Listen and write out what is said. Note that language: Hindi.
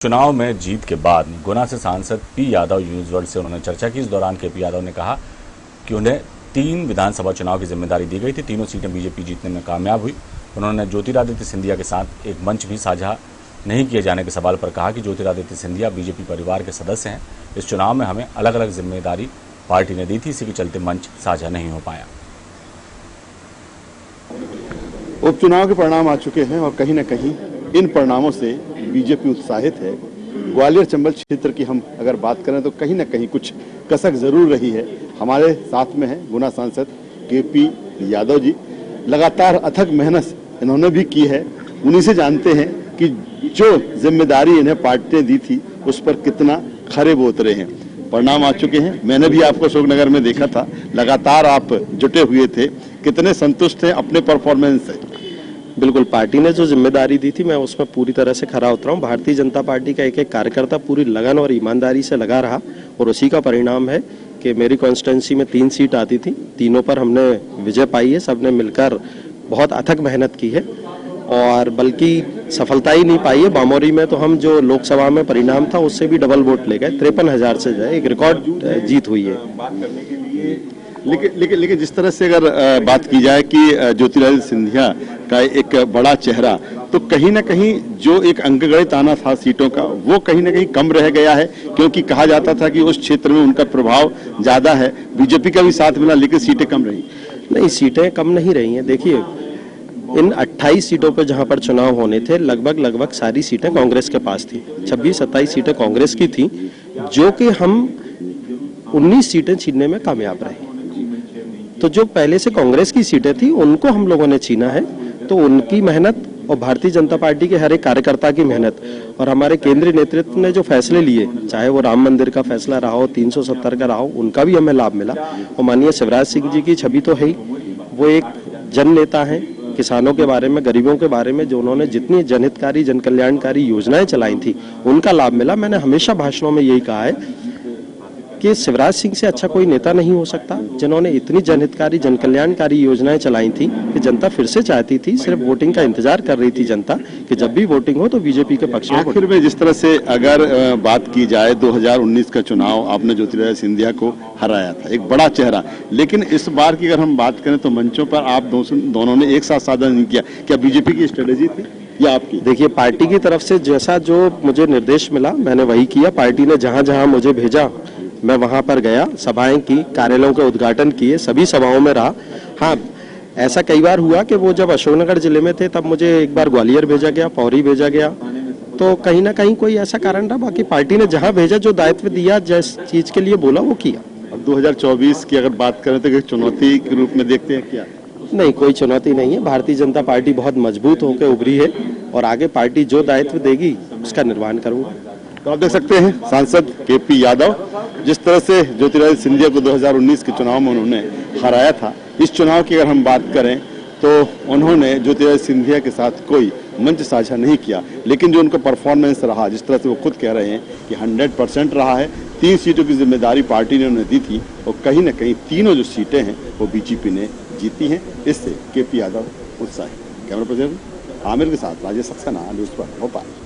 चुनाव में जीत के बाद गुना से सांसद पी यादव न्यूज वर्ल्ड से उन्होंने चर्चा की। इस दौरान केपी यादव ने कहा कि उन्हें 3 विधानसभा चुनाव की जिम्मेदारी दी गई थी। तीनों सीटें बीजेपी जीतने में कामयाब हुई। उन्होंने ज्योतिरादित्य सिंधिया के साथ एक मंच भी साझा नहीं किए जाने के सवाल पर कहा कि ज्योतिरादित्य सिंधिया बीजेपी परिवार के सदस्य हैं। इस चुनाव में हमें अलग अलग जिम्मेदारी पार्टी ने दी थी, इसी के चलते मंच साझा नहीं हो पाया। उपचुनाव के परिणाम आ चुके हैं और कहीं न कहीं इन परिणामों से बीजेपी उत्साहित है। ग्वालियर चंबल क्षेत्र की हम अगर बात करें तो कहीं न कहीं कुछ कसक जरूर रही है। हमारे साथ में है गुना सांसद केपी यादव जी। लगातार अथक मेहनत इन्होंने भी की है। उन्हीं से जानते हैं कि जो जिम्मेदारी इन्हें पार्टी ने दी थी उस पर कितना खरे वो उतरे हैं। परिणाम आ चुके हैं। मैंने भी आपको अशोकनगर में देखा था, लगातार आप जुटे हुए थे। कितने संतुष्ट हैं अपने परफॉर्मेंस से? बिल्कुल, पार्टी ने जो जिम्मेदारी दी थी मैं उसमें पूरी तरह से खरा उतरा हूँ। भारतीय जनता पार्टी का एक एक कार्यकर्ता पूरी लगन और ईमानदारी से लगा रहा और उसी का परिणाम है कि मेरी कॉन्स्टिट्यूंसी में 3 सीट आती थी, तीनों पर हमने विजय पाई है। सबने मिलकर बहुत अथक मेहनत की है और बल्कि सफलता ही नहीं पाई है। बामोरी में तो हम जो लोकसभा में परिणाम था उससे भी डबल वोट ले गए। 53,000 से जो है एक रिकॉर्ड जीत हुई है। लेकिन जिस तरह से अगर बात की जाए कि ज्योतिरादित्य सिंधिया का एक बड़ा चेहरा, तो कहीं ना कहीं जो एक अंकगणित आना था सीटों का वो कहीं ना कहीं कम रह गया है, क्योंकि कहा जाता था कि उस क्षेत्र में उनका प्रभाव ज्यादा है। बीजेपी का भी साथ मिला लेकिन सीटें कम रही। नहीं, सीटें कम नहीं रही हैं। देखिए, इन 28 सीटों पर जहां पर चुनाव होने थे लगभग सारी सीटें कांग्रेस के पास थी। 26-27 सीटें कांग्रेस की थी, जो कि हम 19 सीटें छीनने में कामयाब रहे। तो जो पहले से कांग्रेस की सीटें थी उनको हम लोगों ने छीना है। तो उनकी मेहनत और भारतीय जनता पार्टी के हर एक कार्यकर्ता की मेहनत और हमारे केंद्रीय नेतृत्व ने जो फैसले लिए, चाहे वो राम मंदिर का फैसला रहा हो, 370 का रहा हो, उनका भी हमें लाभ मिला। और माननीय शिवराज सिंह जी की छवि तो है ही, वो एक जन नेता है। किसानों के बारे में, गरीबों के बारे में जो उन्होंने जितनी जनहितकारी जन कल्याणकारी योजनाएं चलाई थी उनका लाभ मिला। मैंने हमेशा भाषणों में यही कहा है कि शिवराज सिंह से अच्छा कोई नेता नहीं हो सकता, जिन्होंने इतनी जनहितकारी जन कल्याणकारी योजनाएं चलाई थी कि जनता फिर से चाहती थी। सिर्फ वोटिंग का इंतजार कर रही थी जनता कि जब भी वोटिंग हो तो बीजेपी के पक्ष में। आखिर में जिस तरह से अगर बात की जाए 2019 का चुनाव आपने ज्योतिरादित्य सिंधिया को हराया था, एक बड़ा चेहरा, लेकिन इस बार की अगर हम बात करें तो मंचों पर आप दोनों ने एक साथ साझा नहीं किया। क्या बीजेपी की स्ट्रेटेजी थी या आपकी? देखिए, पार्टी की तरफ से जैसा जो मुझे निर्देश मिला मैंने वही किया। पार्टी ने जहां जहां मुझे भेजा मैं वहां पर गया, सभाएं की, कार्यालयों के उद्घाटन किए, सभी सभाओं में रहा। हाँ, ऐसा कई बार हुआ कि वो जब अशोकनगर जिले में थे तब मुझे एक बार ग्वालियर भेजा गया, पौरी भेजा गया। तो कहीं ना कहीं कोई ऐसा कारण रहा। बाकी पार्टी ने जहां भेजा, जो दायित्व दिया, जिस चीज के लिए बोला वो किया। अब 2024 की अगर बात करें तो चुनौती के रूप में देखते हैं क्या? नहीं, कोई चुनौती नहीं है। भारतीय जनता पार्टी बहुत मजबूत होकर उभरी है और आगे पार्टी जो दायित्व देगी उसका निर्वहन करूंगा। तो आप देख सकते हैं सांसद केपी यादव जिस तरह से ज्योतिरादित्य सिंधिया को 2019 के चुनाव में उन्होंने हराया था। इस चुनाव की अगर हम बात करें तो उन्होंने ज्योतिरादित्य सिंधिया के साथ कोई मंच साझा नहीं किया, लेकिन जो उनका परफॉर्मेंस रहा, जिस तरह से वो खुद कह रहे हैं कि 100% रहा है। 3 सीटों की जिम्मेदारी पार्टी ने उन्हें दी थी और कहीं ना कहीं तीनों जो सीटें हैं वो बीजेपी ने जीती हैं। इससे केपी यादव उत्साहित। कैमरा पर्सन आमिर के साथ राजेश सक्सेना, न्यूज़ 1 भोपाल।